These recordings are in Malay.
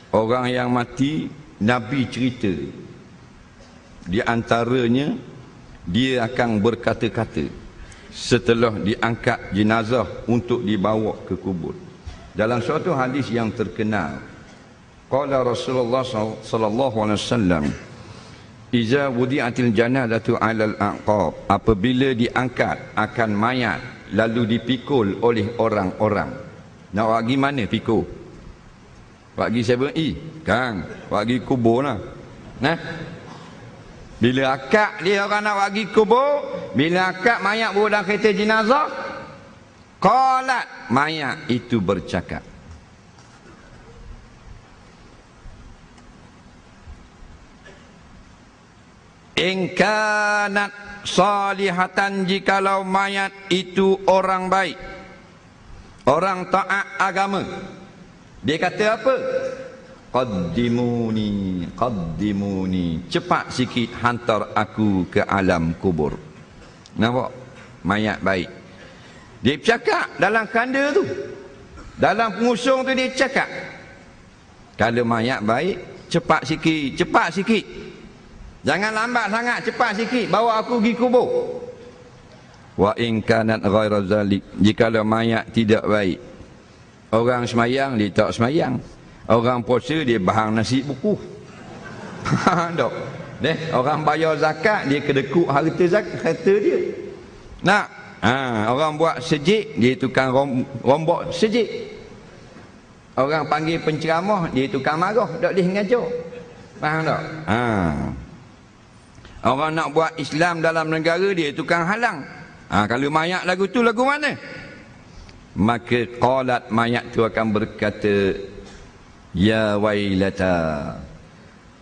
Orang yang mati, Nabi cerita, di antaranya dia akan berkata-kata setelah diangkat jenazah untuk dibawa ke kubur. Dalam suatu hadis yang terkenal, qala Rasulullah sallallahu alaihi wasallam, iza wudi'atil janazatu 'alal aqab, apabila diangkat akan mayat lalu dipikul oleh orang-orang. Nak bagi mana pikul? Bagi 7E Kang, bagi kubur lah. Nah, bila akad dia orang nak bagi kubur, bila akad mayat bawa dalam kereta jenazah, qalat, mayat itu bercakap, in kanat salihatan, jikalau mayat itu orang baik, orang taat agama, dia kata apa? Qaddimuni, qaddimuni, cepat sikit hantar aku ke alam kubur. Nampak? Mayat baik. Dia bercakap dalam kanda tu, dalam pengusung tu dia cakap, kalau mayat baik, cepat sikit, cepat sikit, jangan lambat sangat, cepat sikit, bawa aku pergi kubur. Wa in kanat ghaira zalik, jikalau mayat tidak baik, orang semayang dia tak semayang, orang puasa dia bahang nasi buku. Dok. Orang bayar zakat dia kedekut harta dia. Nak, orang buat sejik dia tukang rombok sejik. Orang panggil penceramah dia tukang marah, tak boleh ngajar. Faham tak? Orang nak buat Islam dalam negara dia tukang halang. Kalau mayat lagu tu lagu mana? Maka qalat, mayat tu akan berkata, ya wailata,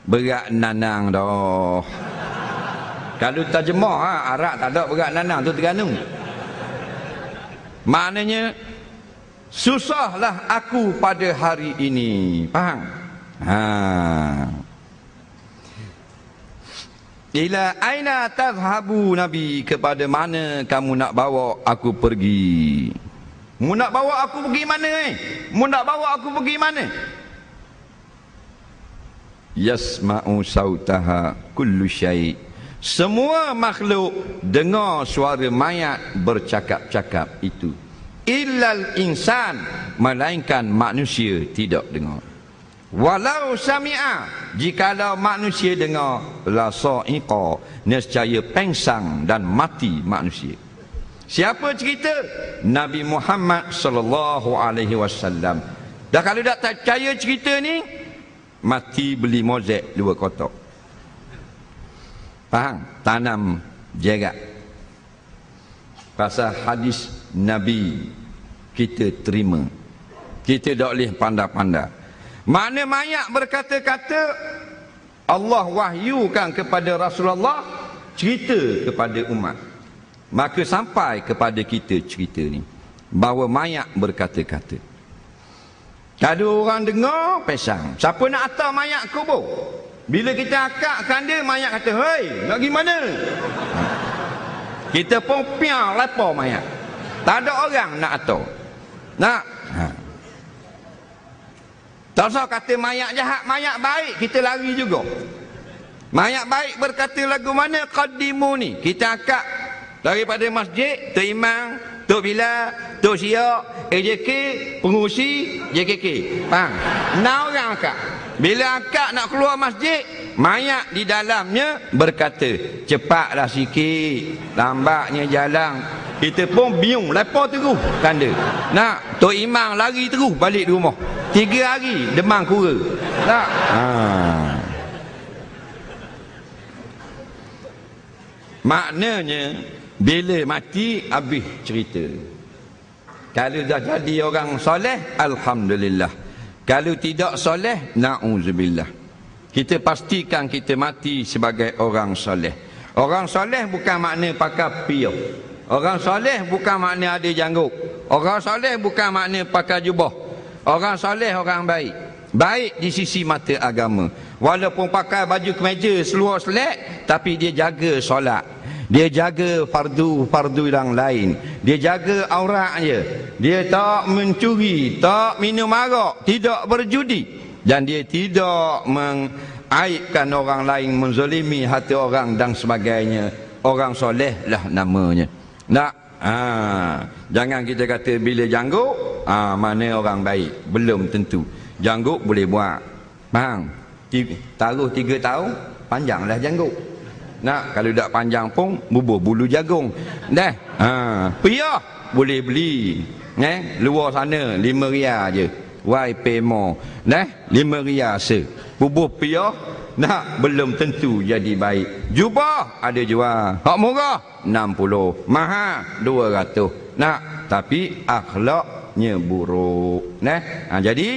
berat nanang dah. Kalau terjemah Arab tak ada berat nanang tu Terengganu. Maknanya susahlah aku pada hari ini. Faham? Ila aina tadhhabu, Nabi, kepada mana kamu nak bawa aku pergi? Mu nak bawa aku pergi mana Mu nak bawa aku pergi mana? Yasma'u sautaha kullu syai', semua makhluk dengar suara mayat bercakap-cakap itu. Illal insan, melainkan manusia tidak dengar. Walau sami'a, jikalau manusia dengar, la sa'iqa, nescaya pengsang dan mati manusia. Siapa cerita? Nabi Muhammad sallallahu alaihi wasallam. Dah kalau tak percaya cerita ni, mati beli mozek 2 kotak. Faham? Tanam jarak. Pasal hadis Nabi kita terima. Kita tak boleh pandai-pandai. Mana mayat berkata-kata, Allah wahyukan kepada Rasulullah cerita kepada umat. Maka sampai kepada kita cerita ni, bahawa mayat berkata-kata. Kalau orang dengar, pesang. Siapa nak hantar mayat kubur? Bila kita akadkan dia, mayat kata, hei, nak pergi mana? Kita pun piang lapar mayat. Tak ada orang nak hantar. Nak? Tak usah kata mayat jahat, mayat baik, kita lari juga. Mayat baik berkata lagu mana? Qaddimuni. Kita akad daripada masjid, Tok Imam, Tok Bilal, Tok Syiak, AJK, pengurusi JKK. Faham? 6 orang akad. Bila akad nak keluar masjid, mayat di dalamnya berkata, cepatlah sikit, lambatnya jalan. Kita pun bingung, lapar terus kanda. Nak, Tok Imam lari terus balik di rumah. 3 hari demam kura. Tak? Maknanya bila mati habis cerita. Kalau dah jadi orang soleh, alhamdulillah. Kalau tidak soleh, na'udzubillah. Kita pastikan kita mati sebagai orang soleh. Orang soleh bukan makna pakai piyah. Orang soleh bukan makna ada janggut. Orang soleh bukan makna pakai jubah. Orang soleh orang baik. Baik di sisi mata agama. Walaupun pakai baju kemeja seluar selek, tapi dia jaga solat. Dia jaga fardu yang lain. Dia jaga auratnya. Dia tak mencuri, tak minum arak, tidak berjudi. Dan dia tidak mengaibkan orang lain, menzalimi hati orang dan sebagainya. Orang soleh lah namanya. Nak, jangan kita kata bila janggut, mana orang baik. Belum tentu. Janggut boleh buat. Faham? Taruh 3 tahun, panjanglah janggut. Nak, kalau tak panjang pun bubuh bulu jagung. Dah. Piyah boleh beli. Luar sana 5 riyal je. Why pay more? Dah, 5 riyal se. Bubuh piyah, nak, belum tentu jadi baik. Jubah ada jual. Hak murah 60, mahal 200. Nak, tapi akhlaknya buruk. Jadi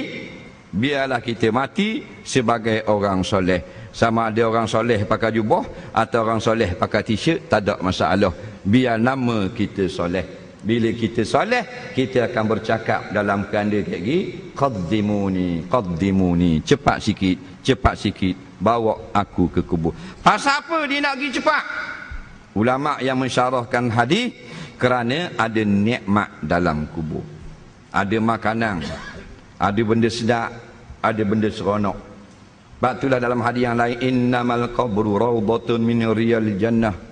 biarlah kita mati sebagai orang soleh. Sama ada orang soleh pakai jubah atau orang soleh pakai t-shirt, tak ada masalah. Biar nama kita soleh. Bila kita soleh, kita akan bercakap dalam kanda kayak gini, qaddimuni, qaddimuni, cepat sikit, bawa aku ke kubur. Pasal apa dia nak pergi cepat? Ulama yang mensyarahkan hadis, kerana ada nikmat dalam kubur. Ada makanan, ada benda sedap, ada benda seronok. Sebab itulah dalam hadis yang lain, innamal qabru rawdatun min riyal jannah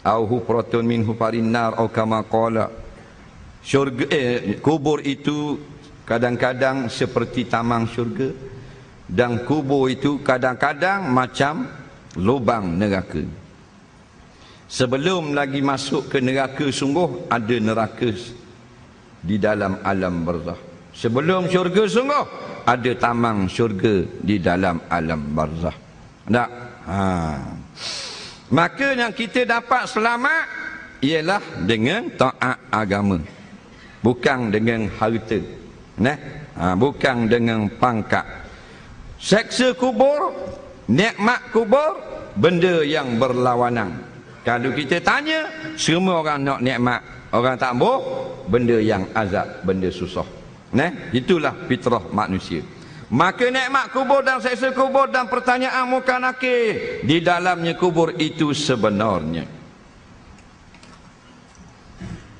au hufratun min hufarin nar au kama qala. Syurga, kubur itu kadang-kadang seperti taman syurga, dan kubur itu kadang-kadang macam lubang neraka. Sebelum lagi masuk ke neraka, sungguh ada neraka di dalam alam barzakh. Sebelum syurga, sungguh ada taman syurga di dalam alam barzakh. Tak? Maka yang kita dapat selamat ialah dengan taat agama, bukan dengan harta, bukan dengan pangkat. Seksa kubur, nikmat kubur, benda yang berlawanan. Kalau kita tanya, semua orang nak nikmat, orang tak mau benda yang azab, benda susah. Itulah fitrah manusia. Maka nikmat kubur dan seksa kubur dan pertanyaan muka nakir di dalamnya kubur itu sebenarnya.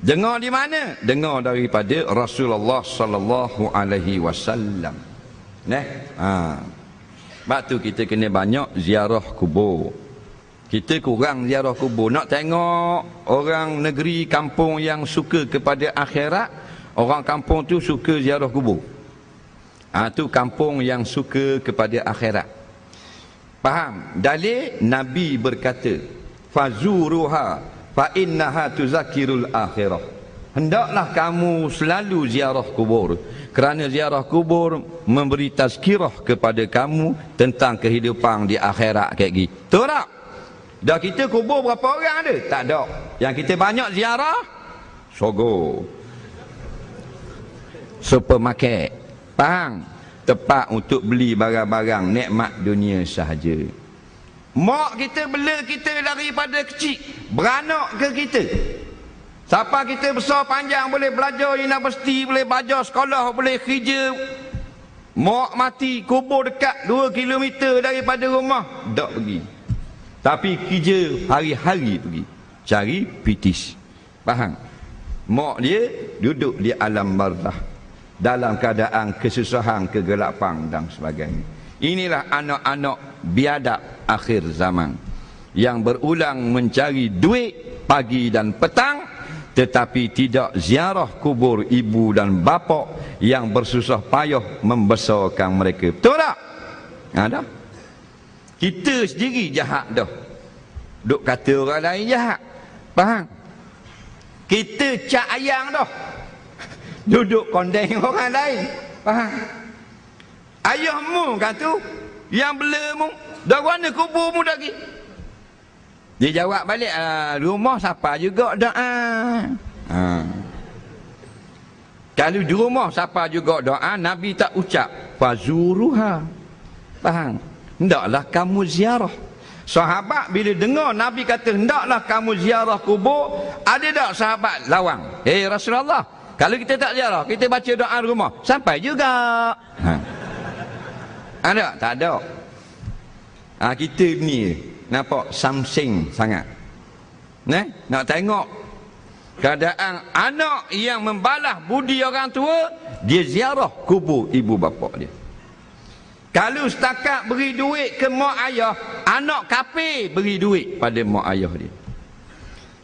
Dengar di mana? Dengar daripada Rasulullah sallallahu alaihi wasallam. Sebab tu kita kena banyak ziarah kubur. Kita kurang ziarah kubur. Nak tengok orang negeri kampung yang suka kepada akhirat, orang kampung tu suka ziarah kubur. Tu kampung yang suka kepada akhirat. Faham? Dalil Nabi berkata, fazuruha fa innaha tuzakirul akhirah. Hendaklah kamu selalu ziarah kubur, kerana ziarah kubur memberi tazkirah kepada kamu tentang kehidupan di akhirat kayak gitu. Betul tak? Dah kita kubur berapa orang ada? Tak ada. Yang kita banyak ziarah, sogo, supermarket, faham? Tempat untuk beli barang-barang nikmat dunia sahaja. Mak kita bela kita daripada kecil, beranak ke kita. Siapa kita besar panjang, boleh belajar universiti, boleh belajar sekolah, boleh kerja. Mak mati, kubur dekat 2 kilometer daripada rumah, tak pergi. Tapi kerja hari-hari pergi cari pitis. Faham? Mak dia duduk di alam barzakh dalam keadaan kesusahan, kegelapan dan sebagainya. Inilah anak-anak biadab akhir zaman yang berulang mencari duit pagi dan petang, tetapi tidak ziarah kubur ibu dan bapa yang bersusah payah membesarkan mereka. Betul tak? Ada. Kita sendiri jahat dah. Duk kata orang lain jahat. Faham? Kita cak ayang dah. Duduk kondeng orang lain. Faham? Ayahmu kan tu, yang belamu, dah mana kuburmu lagi? Dia jawab balik, rumah siapa juga doa. Kalau di rumah siapa juga doa, Nabi tak ucap fazuruha. Faham? Hendaklah kamu ziarah. Sahabat bila dengar Nabi kata hendaklah kamu ziarah kubur, ada tak sahabat lawang? Rasulullah, kalau kita tak ziarah, kita baca doa rumah, sampai juga. Ada? Tak ada. Kita ni nampak samsing sangat. Nak tengok keadaan anak yang membalas budi orang tua, dia ziarah kubur ibu bapa dia. Kalau setakat beri duit ke mak ayah, anak kafir beri duit pada mak ayah dia.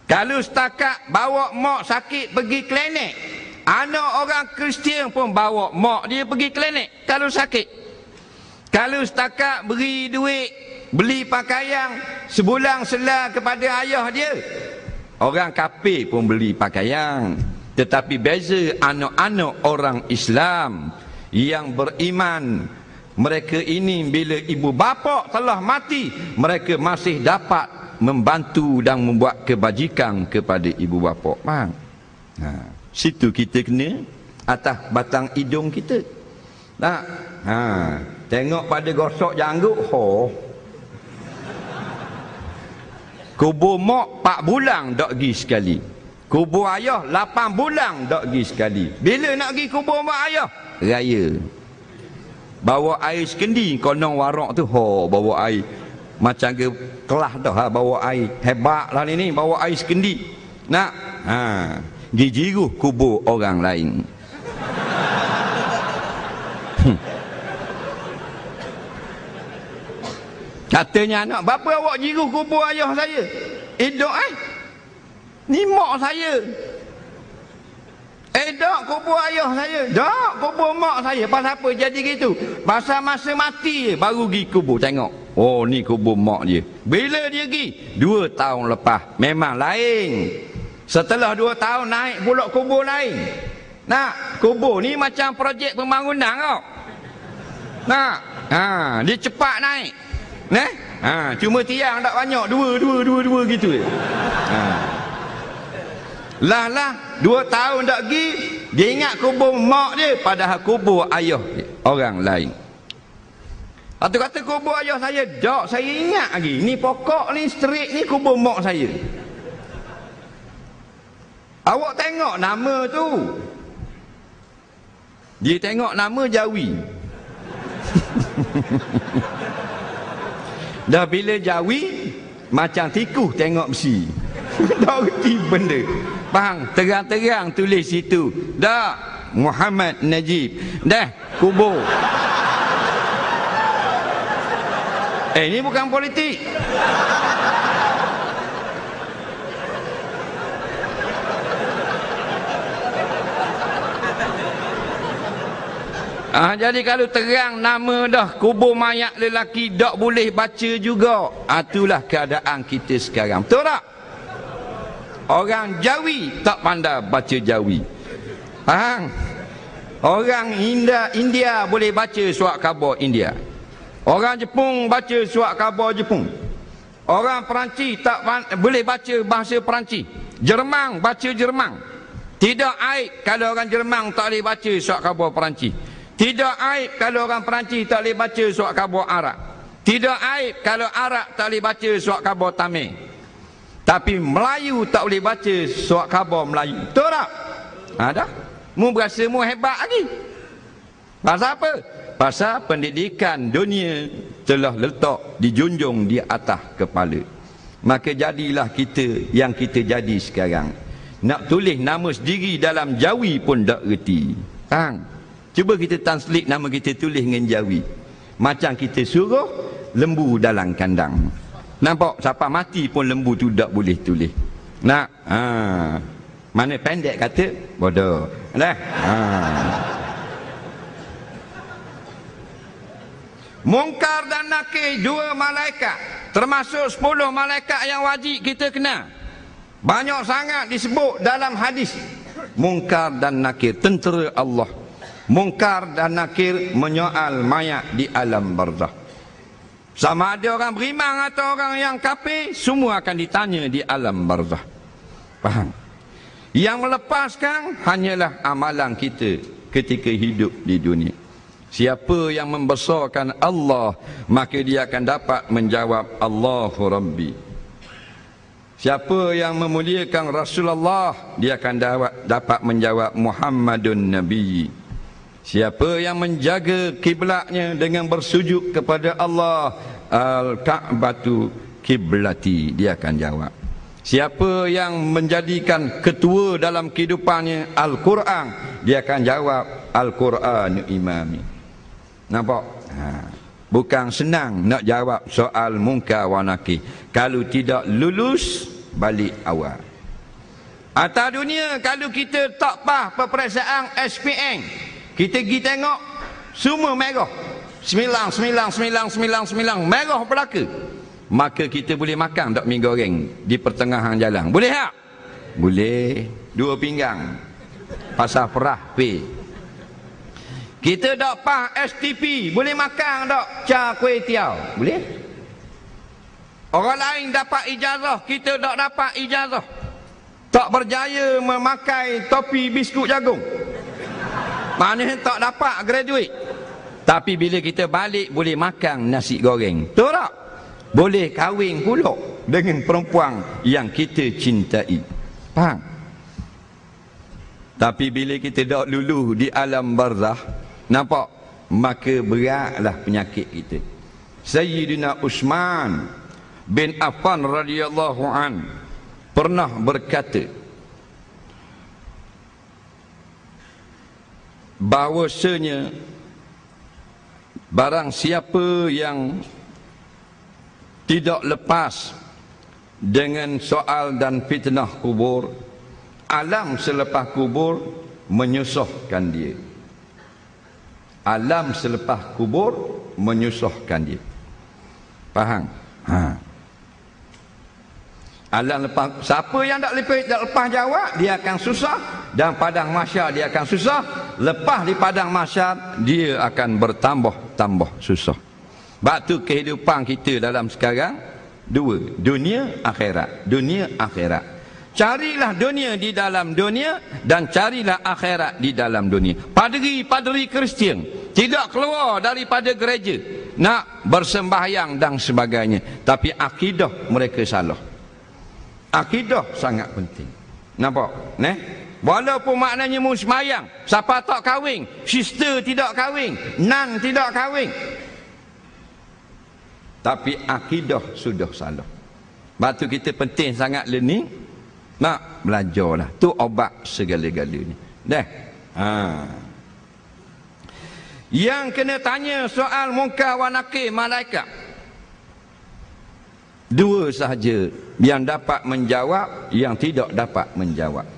Kalau setakat bawa mak sakit pergi klinik, anak orang Kristian pun bawa mak dia pergi klinik kalau sakit. Kalau setakat beri duit beli pakaian sebulan sela kepada ayah dia, orang kafir pun beli pakaian. Tetapi beza anak-anak orang Islam yang beriman, mereka ini bila ibu bapa telah mati, mereka masih dapat membantu dan membuat kebajikan kepada ibu bapa. Faham? Situ kita kena atas batang hidung kita. Tak? Tengok pada gosok janggut, kubur mak 4 bulan tak pergi sekali. Kubur ayah 8 bulan tak pergi sekali. Bila nak pergi kubur mak ayah? Raya. Bawa air sekendi, konon warak tu, bawa air. Macam ke kelas dah, bawa air. Hebat lah ni, bawa air sekendi. Nak? Gijiruh kubur orang lain. Katanya anak, bapa awak jiruh kubur ayah saya? Dok ni mak saya. Dok kubur ayah saya. Dok kubur mak saya. Pasal apa jadi gitu? Pasal masa mati baru pergi kubur tengok. Oh ni kubur mak dia. Bila dia pergi? 2 tahun lepas. Memang lain. Setelah 2 tahun naik pula kubur lain. Nak, kubur ni macam projek pembangunan kau. Nak, dia cepat naik. Cuma tiang tak banyak, dua gitu. Lah 2 tahun tak pergi, dia ingat kubur mak dia, padahal kubur ayah dia, orang lain. Atau kata kubur ayah saya, dok saya ingat lagi, ni pokok ni straight ni kubur mak saya. Awak tengok nama tu. Dia tengok nama Jawi. Dah bila Jawi, macam tikus tengok besi. Tak reti benda. Faham? Terang-terang tulis situ. Dah, Muhammad Najib. Dah, kubur. Ini bukan politik. Jadi kalau terang nama dah kubur mayat lelaki tak boleh baca juga. Itulah keadaan kita sekarang. Betul tak? Orang Jawi tak pandai baca Jawi. Faham? Orang India boleh baca surat khabar India. Orang Jepun baca surat khabar Jepun. Orang Perancis tak boleh baca bahasa Perancis. Jerman baca Jerman. Tidak aib kalau orang Jerman tak boleh baca surat khabar Perancis. Tidak aib kalau orang Perancis tak boleh baca surat khabar Arab. Tidak aib kalau Arab tak boleh baca surat khabar Tamil. Tapi Melayu tak boleh baca surat khabar Melayu. Betul tak? Dah. Mu berasa mu hebat lagi. Pasal apa? Pasal pendidikan dunia telah letak dijunjung di atas kepala. Maka jadilah kita yang kita jadi sekarang. Nak tulis nama sendiri dalam Jawi pun tak reti. Cuba kita translate nama kita tulis dengan Jawi. Macam kita suruh lembu dalam kandang. Nampak? Siapa mati pun lembu tu tak boleh tulis. Nak? Mana pendek kata? Bodoh. Dah? Mungkar dan Nakir 2 malaikat. Termasuk 10 malaikat yang wajib kita kenal. Banyak sangat disebut dalam hadis. Mungkar dan Nakir, tentera Allah. Mungkar dan Nakir menyoal mayat di alam barzakh. Sama ada orang beriman atau orang yang kafir, semua akan ditanya di alam barzakh. Faham? Yang melepaskan hanyalah amalan kita ketika hidup di dunia. Siapa yang membesarkan Allah, maka dia akan dapat menjawab Allahu Rabbi. Siapa yang memuliakan Rasulullah, dia akan dapat menjawab Muhammadun Nabi. Siapa yang menjaga kiblatnya dengan bersujud kepada Allah, Al-Ka'batu kiblati, dia akan jawab. Siapa yang menjadikan ketua dalam kehidupannya Al-Quran, dia akan jawab Al-Quran imami. Nampak? Bukan senang nak jawab soal munkar wa nakir. Kalau tidak lulus, balik awal. Atas dunia, kalau kita tak pah peperiksaan SPM, kita pergi tengok, semua merah. 9, merah belaka. Maka kita boleh makan tak mi goreng di pertengahan jalan. Boleh tak? Boleh. 2 pinggang. Pasal perah pay. Kita tak pah STP, boleh makan tak ca kuih tiaw? Boleh? Orang lain dapat ijazah, kita tak dapat ijazah. Tak berjaya memakai topi biskut jagung. Maknanya tak dapat graduate. Tapi bila kita balik boleh makan nasi goreng. Betul tak? Boleh kahwin pula dengan perempuan yang kita cintai. Faham? Tapi bila kita tak lulu di alam barzah, nampak? Maka beratlah penyakit kita. Sayyidina Uthman bin Affan radhiyallahu an pernah berkata bahawasanya barang siapa yang tidak lepas dengan soal dan fitnah kubur, alam selepas kubur menyusahkan dia. Alam selepas kubur menyusahkan dia. Faham? Alam lepas, siapa yang tak lepas jawab, dia akan susah. Dan padang mahsyar dia akan susah. Lepas di padang mahsyar, dia akan bertambah susah. Sebab tu kehidupan kita dalam sekarang, 2. Dunia akhirat. Dunia akhirat. Carilah dunia di dalam dunia dan carilah akhirat di dalam dunia. Padri Kristian tidak keluar daripada gereja nak bersembahyang dan sebagainya, tapi akidah mereka salah. Akidah sangat penting. Nampak? Walaupun maknanya mu sembahyang, siapa tak kahwin, sister tidak kahwin, nan tidak kahwin, tapi akidah sudah salah. Sebab tu kita penting sangat learning. Nak belajarlah. Tu obat segala-galanya. Yang kena tanya soal munkar wa nakir malaikat, 2 sahaja yang dapat menjawab, yang tidak dapat menjawab.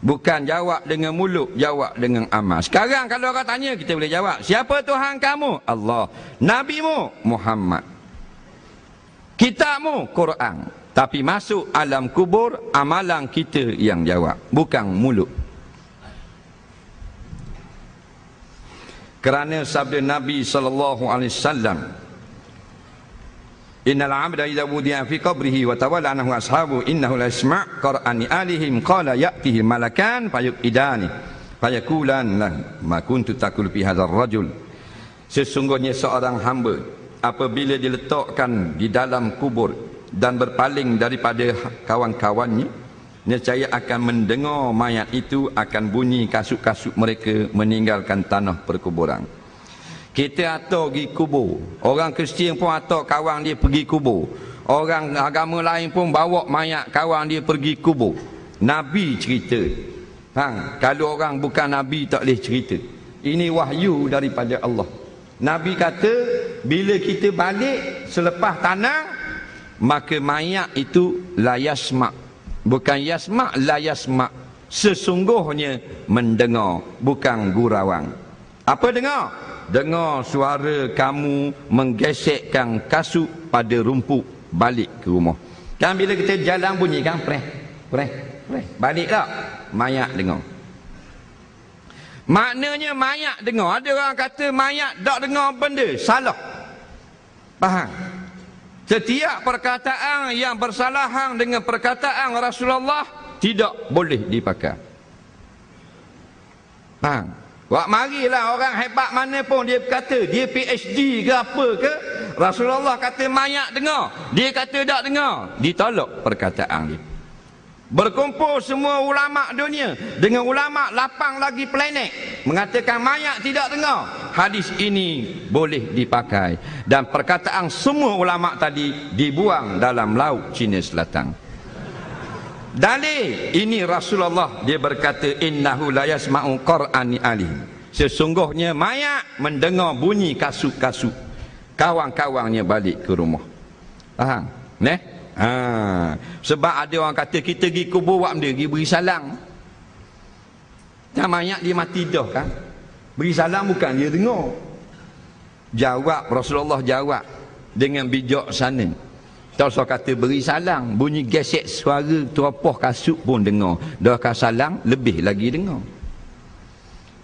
Bukan jawab dengan mulut, jawab dengan amal. Sekarang kalau orang tanya, kita boleh jawab. Siapa Tuhan kamu? Allah. Nabimu? Muhammad. Kitabmu? Quran. Tapi masuk alam kubur, amalan kita yang jawab, bukan mulut. Kerana sabda Nabi SAW, innal abda idza wudi'a fi qabrihi wa tawalla anhu ashabu innahu la yasma' qur'ani alihim qala ya'tihi malakan fayuqidani fayaqulan la ma kuntu taqul fi hadzal rajul. Sesungguhnya seorang hamba apabila diletakkan di dalam kubur dan berpaling daripada kawan-kawannya, nescaya akan mendengar mayat itu akan bunyi kasut-kasut mereka meninggalkan tanah perkuburan. Kita atur pergi kubur, orang Kristian pun atur kawan dia pergi kubur, orang agama lain pun bawa mayat kawan dia pergi kubur. Nabi cerita. Kalau orang bukan Nabi tak boleh cerita. Ini wahyu daripada Allah. Nabi kata bila kita balik selepas tanah, maka mayat itu la yasma', bukan yasma', la yasma', sesungguhnya mendengar, bukan gurawang. Apa dengar? Dengar suara kamu menggesekkan kasut pada rumput balik ke rumah. Kan bila kita jalan bunyi kan preh. Balik tak? Mayat dengar. Maknanya mayat dengar. Ada orang kata mayat tak dengar benda. Salah. Faham? Setiap perkataan yang bersalahan dengan perkataan Rasulullah tidak boleh dipakai. Faham? Wak marilah orang hebat mana pun dia kata dia PhD ke apa ke, Rasulullah kata mayat dengar, dia kata tak dengar, ditolak perkataan dia. Berkumpul semua ulama dunia dengan ulama lapang lagi planet mengatakan mayat tidak dengar, hadis ini boleh dipakai dan perkataan semua ulama tadi dibuang dalam laut Cina Selatan. Dalil ini Rasulullah dia berkata innahu la yasma'u qur'ani alih. Sesungguhnya mayat mendengar bunyi kasut-kasut. Kawan-kawannya balik ke rumah. Faham? Sebab ada orang kata kita pergi kubur buat benda, pergi beri salam. Dan mayat dia mati dah kan. Beri salam bukan dia dengar. Jawab, Rasulullah jawab dengan bijak sana. Rasul kata beri salam, bunyi gesek suara teropah kasut pun dengar. Dah salam lebih lagi dengar.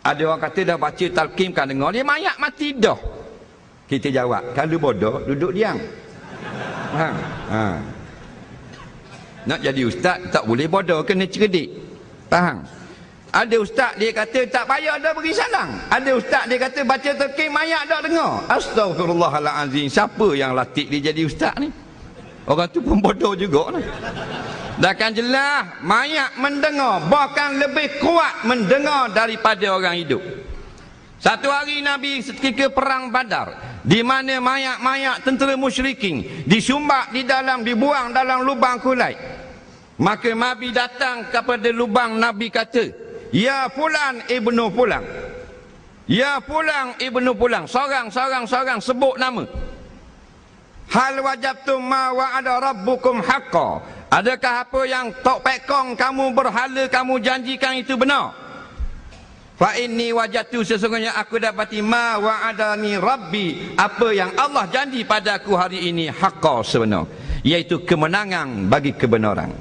Ada orang kata dah baca talqin kan dengar, dia mayat mati dah. Kita jawab, kalau bodoh duduk diam. Nak jadi ustaz tak boleh bodoh, kena cerdik. Faham? Ada ustaz dia kata tak payah dah beri salam. Ada ustaz dia kata baca talqin mayat dah dengar. Astagfirullahalazim. Siapa yang latih dia jadi ustaz ni? Orang tu pun bodoh juga lah. Dah kan jelas mayat mendengar, bahkan lebih kuat mendengar daripada orang hidup. Satu hari Nabi ketika perang Badar, di mana mayat-mayat tentera musyrikin disumbat di dalam, dibuang dalam lubang kulai. Maka Nabi datang kepada lubang, Nabi kata, ya fulan ibnu fulan, ya fulan ibnu fulan, seorang sebut nama. Hal wajabtum ma wa'ada rabbukum haqqa. Adakah apa yang tok pekong kamu berhala kamu janjikan itu benar? Fa inni wajadtu, sesungguhnya aku dapati ma wa'adani rabbi, apa yang Allah janji padaku hari ini haqqa, sebenar, iaitu kemenangan bagi kebenaran.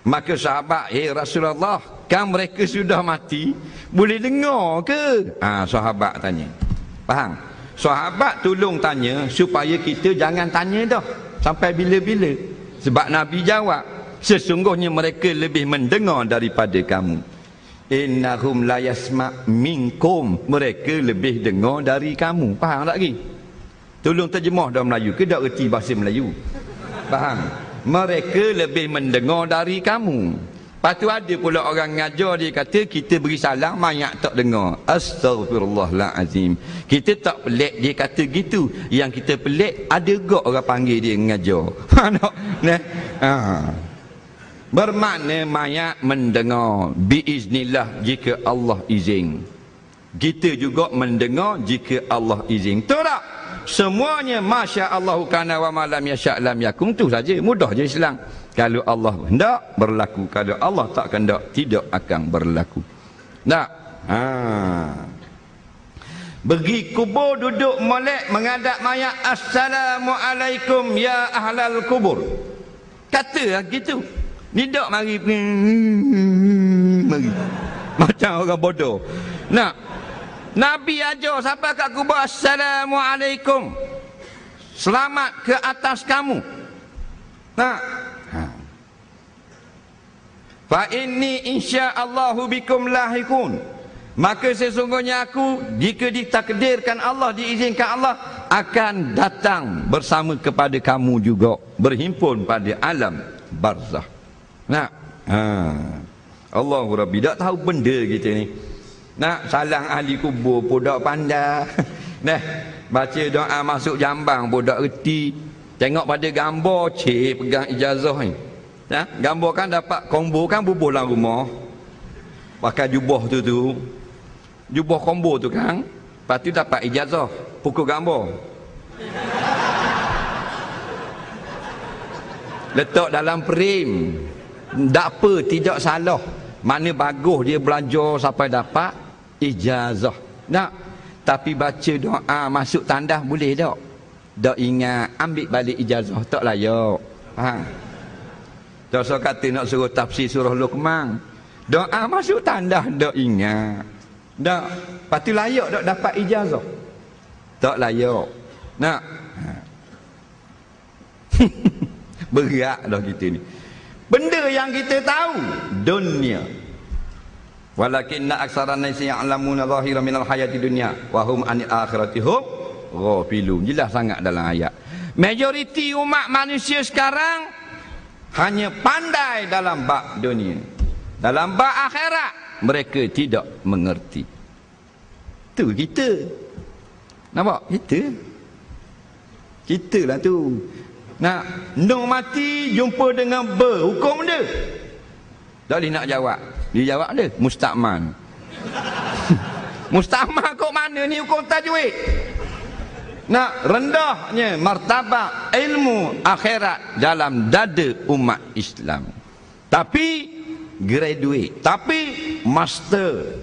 Maka sahabat, Rasulullah, kan mereka sudah mati, boleh dengar ke? Sahabat tanya. Faham? Sahabat tolong tanya supaya kita jangan tanya dah sampai bila-bila. Sebab Nabi jawab, sesungguhnya mereka lebih mendengar daripada kamu. Innahum la yasma' minkum, mereka lebih dengar dari kamu. Faham tak lagi? Tolong terjemah dalam Melayu ke tak erti bahasa Melayu? Faham? Mereka lebih mendengar dari kamu. Lepas tu ada pula orang ngajar dia kata kita beri salam mayat tak dengar. Astagfirullahalazim. Kita tak pelik dia kata gitu. Yang kita pelik ada gak orang panggil dia ngajar. Bermakna mayat mendengar biiznillah jika Allah izin. Kita juga mendengar jika Allah izin. Betul tak? Semuanya masya-Allah kana wa ma lam yasha' lam yakun, tu saja. Mudah je Islam. Kalau Allah hendak berlaku, kalau Allah tak hendak tidak akan berlaku. Tak? Pergi kubur, duduk molek menghadap mayat, assalamualaikum ya ahlal kubur. Kata gitu. Ni dok mari macam orang bodoh. Nah, Nabi ajar siapa kat kubur, assalamualaikum, selamat ke atas kamu. Nah, fa inni insyaallahu bikum lahikun, maka sesungguhnya aku, jika ditakdirkan Allah, diizinkan Allah, akan datang bersama kepada kamu juga, berhimpun pada alam barzah. Nah, Allahu Rabbi, tak tahu benda kita ni. Nak salang ahli kubur pun tak pandai. Nah, baca doa masuk jambang pun tak reti. Tengok pada gambar, pegang ijazah ni. Ya, gambar kan dapat combo kan, bubuh dalam rumah. Pakai jubah tu. Jubah combo tu kan. Lepas tu dapat ijazah, pukul gambar. Letak dalam frame. Tak apa, tidak salah. Mana bagus dia belajar sampai dapat ijazah. Tak? Tapi baca doa masuk tandas boleh tak? Tak ingat, ambil balik ijazah, tak layak. Faham? Tak usah kata nak suruh tafsir surah Luqman. Doa masuk tandas tak ingat. Tak? Lepas tu layak tak dapat ijazah? Tak layak. Nak? Berat dah kita ni. Benda yang kita tahu dunia. Walakinna aksaran nasi ya'lamuna zahiran minal hayati dunya wa hum anil akhirati hum ghafilun. Jelas sangat dalam ayat. Majoriti umat manusia sekarang hanya pandai dalam bab dunia. Dalam bab akhirat mereka tidak mengerti. Tu kita. Nampak? Kita lah tu. Nak nung mati jumpa dengan hukum dia. Tak boleh nak jawab. Dia jawab dia mustakman. Mustamah kok mana ni hukum tajwid? Nak rendahnya martabat ilmu akhirat dalam dada umat Islam. Tapi graduate, tapi master.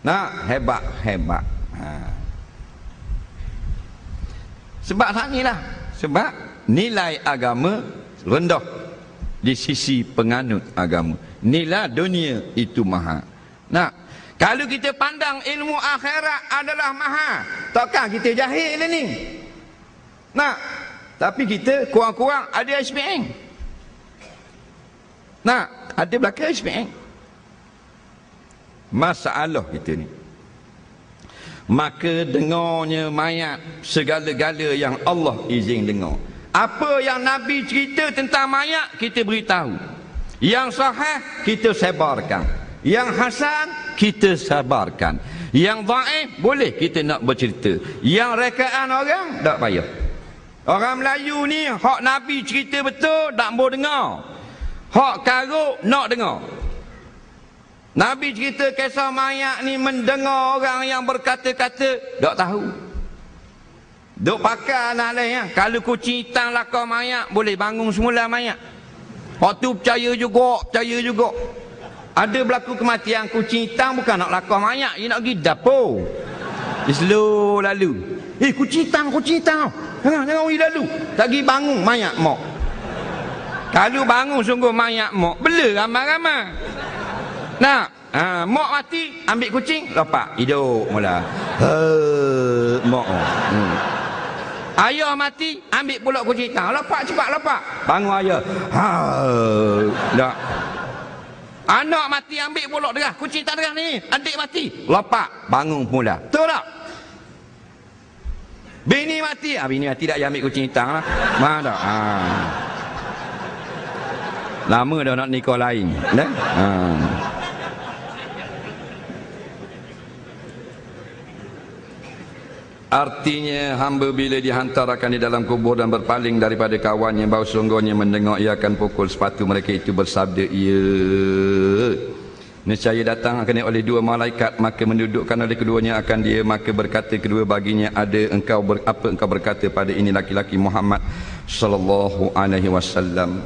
Nak hebat. Sebab sanilah, sebab nilai agama rendah di sisi penganut agama. Nilai dunia itu mahal. Nah, kalau kita pandang ilmu akhirat adalah mahal, takkan kita jahil ni? Nah, tapi kita kurang-kurang ada SPM. Nah, ada belakang SPM. Masalah kita ni. Maka dengarnya mayat segala-gala yang Allah izin dengar. Apa yang Nabi cerita tentang mayat, kita beritahu. Yang sahih, kita sebarkan. Yang hasan, kita sabarkan. Yang dhaif, boleh kita nak bercerita. Yang rekaan orang, tak payah. Orang Melayu ni, hak Nabi cerita betul, tak mau dengar. Hak karuk, nak dengar. Nabi cerita kisah mayat ni, mendengar orang yang berkata-kata, tak tahu. Duk pakar nak lain. Kalau kucing hitam lakar mayat, boleh bangun semula mayat. Waktu percaya juga. Ada berlaku kematian kucing hitam, bukan nak lakar mayat, dia nak pergi dapur. Dia slow lalu. Kucing hitam. Jangan pergi lalu. Tak pergi bangun mayat mak. Kalau bangun sungguh mayat mak, bela ramai-ramai. Nah, mak mati, ambil kucing, lepak, hidup mula. Mak. Ayah mati, ambil pula kucing hitam. Lepak cepat, lepak. Bangun ayah. Tak. Anak mati, ambil pula derah. Kucing tak derah ni. Adik mati. Lepak. Bangun pula. Betul tak? Bini mati. Bini mati tak, ambil kucing hitam lah. Mana tak? Lama dah nak nikah lain. Artinya hamba bila dihantarkan di dalam kubur dan berpaling daripada kawannya, bau sungguhnya mendengar ia akan pukul sepatu mereka itu bersabda, ya. Nescaya datang akan oleh dua malaikat, maka mendudukkan oleh keduanya akan dia, maka berkata kedua baginya, ada apa engkau berkata pada ini laki-laki Muhammad sallallahu alaihi wasallam.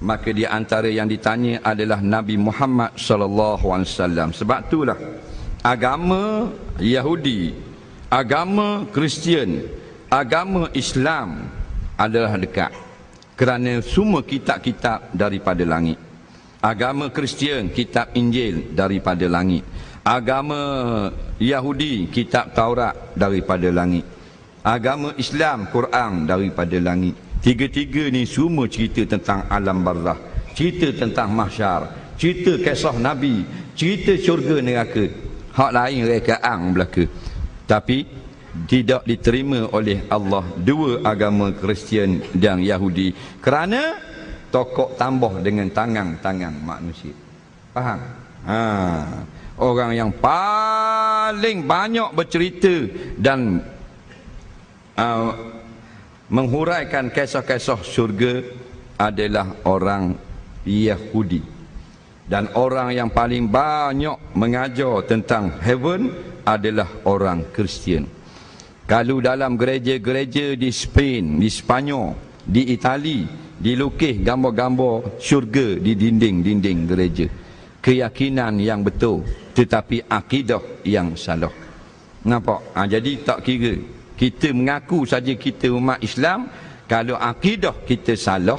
Maka di antara yang ditanya adalah Nabi Muhammad sallallahu alaihi wasallam. Sebab itulah agama Yahudi, agama Kristian, agama Islam adalah dekat. Kerana semua kitab-kitab daripada langit. Agama Kristian, kitab Injil daripada langit. Agama Yahudi, kitab Taurat daripada langit. Agama Islam, Quran daripada langit. Tiga-tiga ni semua cerita tentang alam barzakh, cerita tentang mahsyar, cerita kisah Nabi, cerita syurga neraka. Hak lain rekaan belaka. Tapi tidak diterima oleh Allah dua agama Kristian dan Yahudi kerana tokok tambah dengan tangan-tangan manusia. Faham? Orang yang paling banyak bercerita dan menghuraikan kisah-kisah syurga adalah orang Yahudi. Dan orang yang paling banyak mengajar tentang heaven adalah orang Kristian. Kalau dalam gereja-gereja di Spain, di Spanyol, di Itali, dilukis gambar-gambar syurga di dinding-dinding gereja. Keyakinan yang betul, tetapi akidah yang salah. Nampak? Jadi tak kira. Kita mengaku saja kita umat Islam, kalau akidah kita salah,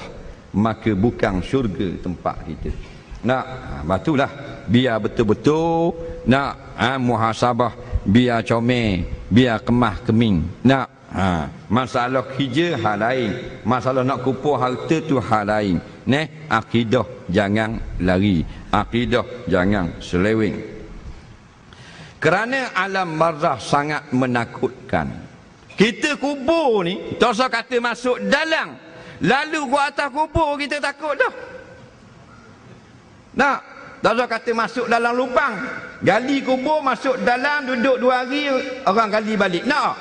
maka bukan syurga tempat kita. Nak, batulah biar betul-betul nak muhasabah, biar comel, biar kemah keming. Nak, masalah kerja hal lain, masalah nak kumpul harta tu hal lain. Akidah jangan lari, akidah jangan seleweng. Kerana alam barzakh sangat menakutkan. Kita kubur ni, tak usah kata masuk dalam, lalu gua atas kubur kita takut dah. Nak, tak usah kata masuk dalam lubang, gali kubur, masuk dalam, duduk 2 hari, orang gali balik. Nak?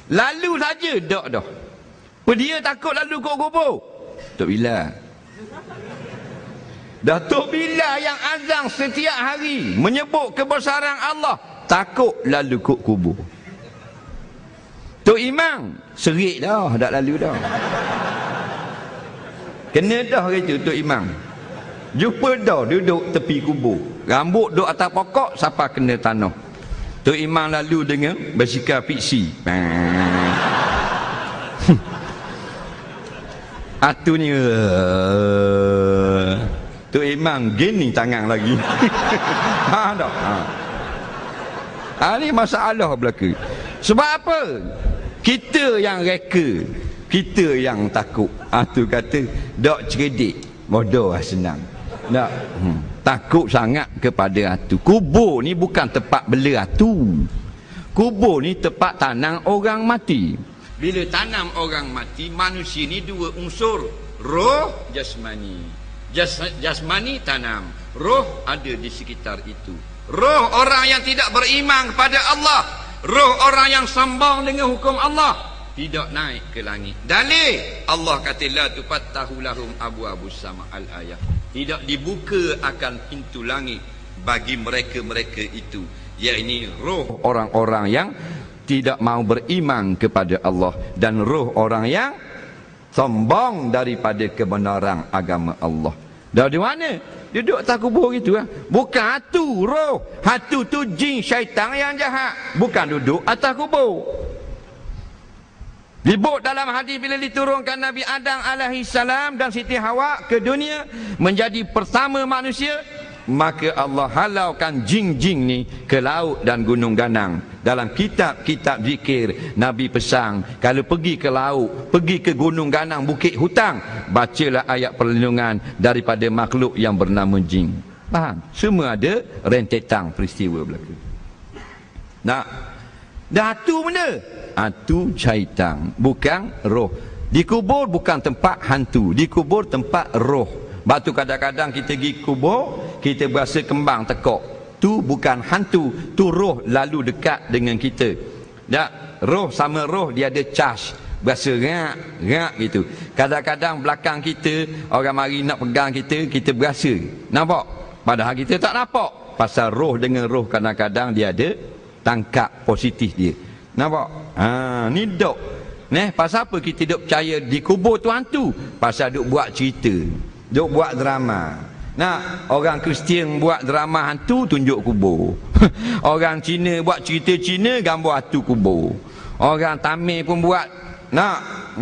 Lalu saja dak dah. Dia takut lalu kau kubur. Tak bila. Datuk Bilal yang azan setiap hari menyebut kebesaran Allah, takut lalu kut kubur. Tok Imam serik dah, tak lalu dah. Kena dah kerja Tok Imam. Jumpa dah duduk tepi kubur. Rambut duduk atas pokok, siapa kena tanah. Tok Imam lalu dengan basikal fiksi. Atu ni Tok Imam gini tangan lagi. Tak. Ni masalah berlaku. Sebab apa? Kita yang reka, kita yang takut. Tu kata dak cerdik, bodoh senang. Tak. Takut sangat kepada atu. Kubur ni bukan tempat bela atu. Kubur ni tempat tanam orang mati. Bila tanam orang mati, manusia ni dua unsur, roh, jasmani. Jasmani tanam, roh ada di sekitar itu. Roh orang yang tidak beriman kepada Allah, roh orang yang sombong dengan hukum Allah, tidak naik ke langit. Dalil Allah kata la tufattahu lahum abwabus sama al-ayah. Tidak dibuka akan pintu langit bagi mereka-mereka itu, yakni roh orang-orang yang tidak mau beriman kepada Allah dan roh orang yang sombong daripada kebenaran agama Allah. Dari mana? Duduk atas kubur gitu lah. Bukan hatu roh. Hatu tu jin syaitan yang jahat. Bukan duduk atas kubur. Disebut dalam hadis bila diturunkan Nabi Adam alaihi salam dan Siti Hawa ke dunia menjadi pertama manusia, maka Allah halaukan jin-jin ni ke laut dan gunung ganang. Dalam kitab-kitab zikir Nabi pesan, kalau pergi ke laut, pergi ke gunung ganang, bukit hutang, bacalah ayat perlindungan daripada makhluk yang bernama jin. Faham? Semua ada rentetan peristiwa berlaku. Nah, dah tu benda. Atu syaitan, bukan roh. Di kubur bukan tempat hantu, di kubur tempat roh. Batu kadang-kadang kita pergi kubur, kita berasa kembang tekok. Tu bukan hantu, tu roh lalu dekat dengan kita. Tak, roh sama roh dia ada charge. Berasa rak gitu. Kadang-kadang belakang kita orang mari nak pegang kita, kita berasa. Nampak? Padahal kita tak nampak. Pasal roh dengan roh kadang-kadang dia ada tangkap positif dia. Nampak? Ni dok. Pasal apa kita duk percaya di kubur tu hantu? Pasal duk buat cerita, duk buat drama. Nah, orang Kristian buat drama hantu, tunjuk kubur. Orang Cina buat cerita Cina, gambar hantu kubur. Orang Tamil pun buat,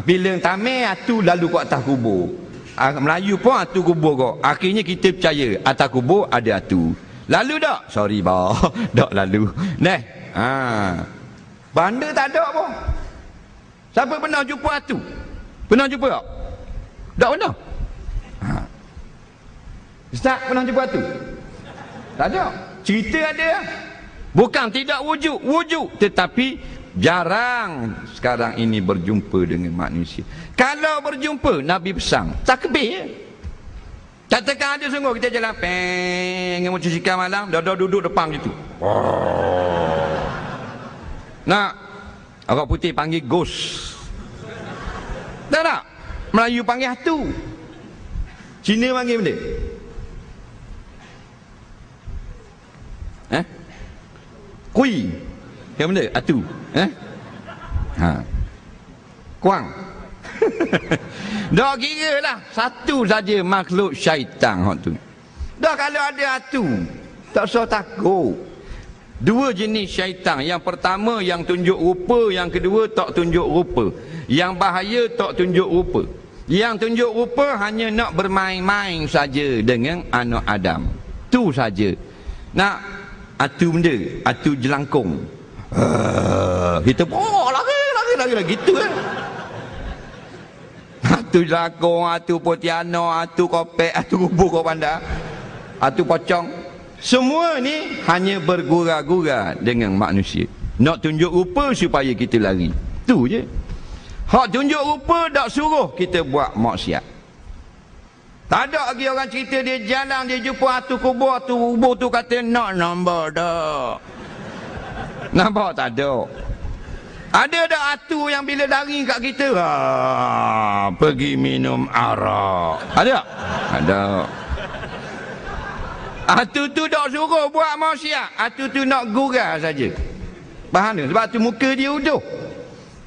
filem Tamil, hantu lalu kat atas kubur. Melayu pun hantu kubur kok. Akhirnya kita percaya atas kubur ada hantu. Lalu tak? Sorry bah, tak lalu. Banda tak ada pun. Siapa pernah jumpa hantu? Pernah jumpa tak? Tak pernah. Ustaz pernah jumpa tu? Tak ada. Cerita ada. Bukan tidak wujud, wujud, tetapi jarang sekarang ini berjumpa dengan manusia. Kalau berjumpa, Nabi pesan takbir. Katakan ada sungguh kita jalan dengan motosikal malam, dah duduk depan gitu. Nah, orang putih panggil ghost. Tak. Melayu panggil hantu. Cina panggil benda. Kui. Yang benda? Atu. Kuang. Dah kira lah. Satu saja makhluk syaitan. Dah kalau ada atu, tak usah takut. Dua jenis syaitan. Yang pertama yang tunjuk rupa, yang kedua tak tunjuk rupa. Yang bahaya tak tunjuk rupa. Yang tunjuk rupa hanya nak bermain-main saja dengan anak Adam. Tu saja. Nak atu benda, atu jelangkung. Kita lari gitu kan. Atu jelangkung, atu potiano, atu kopek, atu kubu kau pandai, atu pocong. Semua ni hanya bergura-gura dengan manusia. Nak tunjuk rupa supaya kita lari. Tu je. Hak tunjuk rupa tak suruh kita buat maksiat. Tak ada lagi orang cerita dia jalan, dia jumpa atu kubur tu kata nak nombor dah. Nampak tak ada? Ada tak atu yang bila lari kat kita, pergi minum arak? Ada? Ada. Atu tu tak suruh buat maksiat. Atu tu nak gurau saja. Faham tak? Sebab tu muka dia uduh.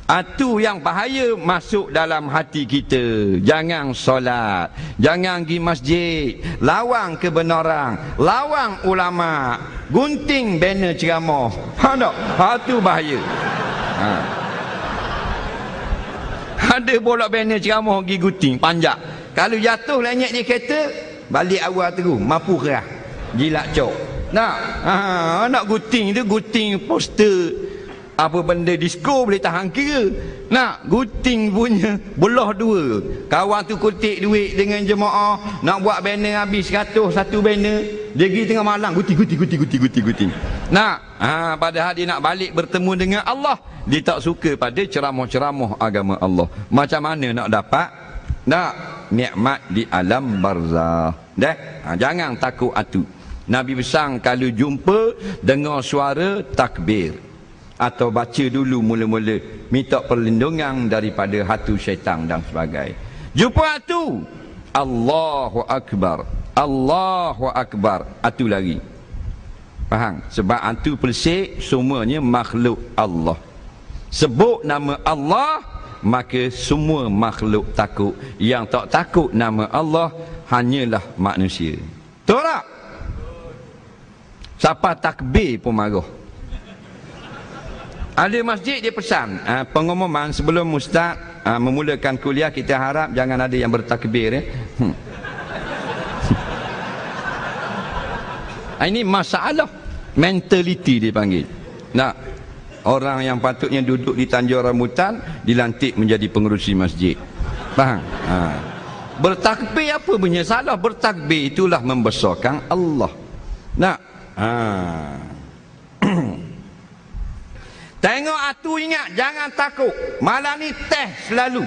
Atu yang bahaya masuk dalam hati kita. Jangan solat, jangan pergi masjid, lawang kebenaran, lawang ulama, gunting banner ceramah. Faham tak? Itu bahaya. Ada bolak banner ceramah pergi gunting panjang. Kalau jatuh lenyek di kereta, balik awal terus, mampu kerah, jilat cok. Nak gunting tu, gunting poster apa benda disko boleh tahan kira. Nak gunting punya belah dua. Kawan tu kutik duit dengan jemaah, nak buat banner habis 100 satu banner, dia pergi tengah malam gunting. Padahal dia nak balik bertemu dengan Allah. Dia tak suka pada ceramah-ceramah agama Allah. Macam mana nak dapat nikmat di alam barzah? Jangan takut atu. Nabi besar kalau jumpa dengar suara takbir atau baca dulu mula-mula, minta perlindungan daripada hatu syaitan dan sebagainya. Jumpa hatu, Allahu Akbar, Allahu Akbar, hatu lari. Faham? Sebab hatu persik semuanya makhluk Allah. Sebut nama Allah, maka semua makhluk takut. Yang tak takut nama Allah hanyalah manusia. Betul tak? Siapa takbir pun marah. Ada masjid dia pesan pengumuman sebelum ustaz memulakan kuliah, kita harap jangan ada yang bertakbir. Ini masalah mentaliti dipanggil. Orang yang patutnya duduk di Tanjung Rambutan dilantik menjadi pengerusi masjid. Faham? Bertakbir apa punya salah? Bertakbir itulah membesarkan Allah. Tengok atu, ingat, jangan takut. Malam ni teh selalu.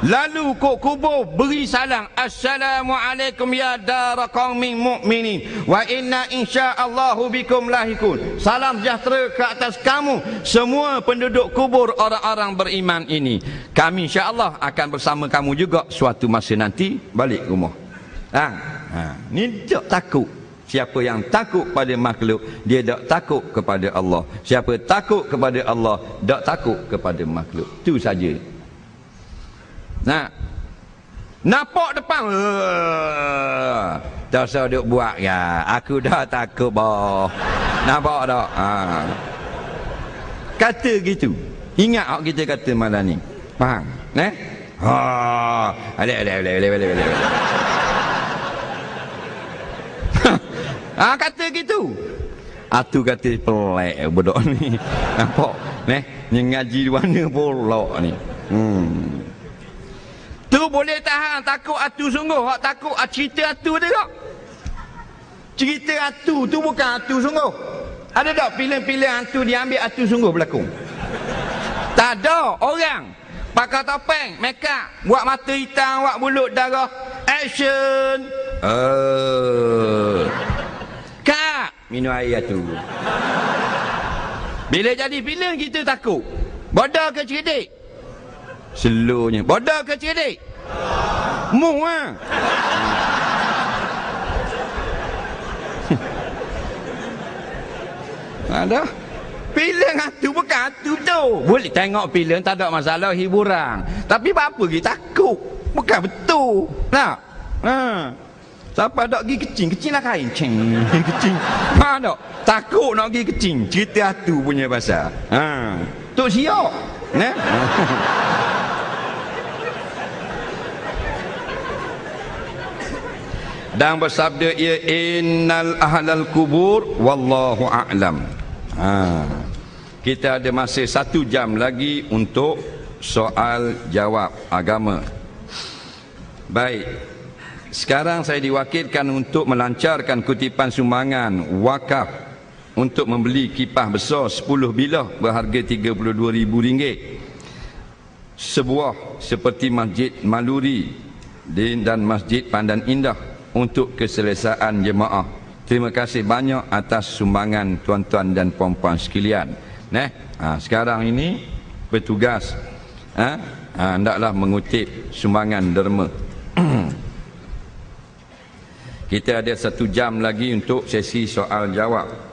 Lalu kok kubur beri salam, Assalamualaikum ya dara qaumin mu'minin wa inna insyaallahu bikum lahikun. Salam sejahtera ke atas kamu semua penduduk kubur orang-orang beriman ini. Kami insya-Allah akan bersama kamu juga suatu masa nanti balik rumah. Ni tak takut. Siapa yang takut pada makhluk, dia tak takut kepada Allah. Siapa takut kepada Allah, tak takut kepada makhluk. Itu saja. Nampak depan, tak usah duk buat ya. Aku dah takut boh. Nampak tak? Kata gitu. Ingat apa kita kata malam ni. Faham? Boleh. Kata gitu. Atu kata pelek budak ni. Nampak? Ngaji di mana pula ni. Tu boleh tahan takut atu sungguh. Hak takut cerita atu tengok. Cerita atu tu bukan atu sungguh. Ada tak filem-filem atu diambil atu sungguh berlakon? Tak ada. Orang pakai topeng, make up, buat mata hitam, buat mulut darah, action. Kak, minum air tu. Bila jadi filem kita takut. Bodoh ke cerdik? Slownya. Bodoh ke cerdik? Muh Ada filem hantu bukan hantu tu. Boleh tengok filem, tak ada masalah, hiburan. Tapi apa kita takut? Bukan betul. Siapa nak pergi kecing lah kain. Kecing. Tak? Takut nak pergi kecing. Cerita tu punya pasal. Tok siap. Dan bersabda ia, innal ahlal kubur wallahu a'lam. Kita ada masa 1 jam lagi untuk soal jawab agama. Baik. Sekarang saya diwakilkan untuk melancarkan kutipan sumbangan wakaf untuk membeli kipas besar 10 bilah berharga RM32,000. Sebuah seperti Masjid Maluri dan Masjid Pandan Indah untuk keselesaan jemaah. Terima kasih banyak atas sumbangan tuan-tuan dan puan-puan sekalian. Sekarang ini petugas hendaklah mengutip sumbangan derma. Kita ada 1 jam lagi untuk sesi soal jawab.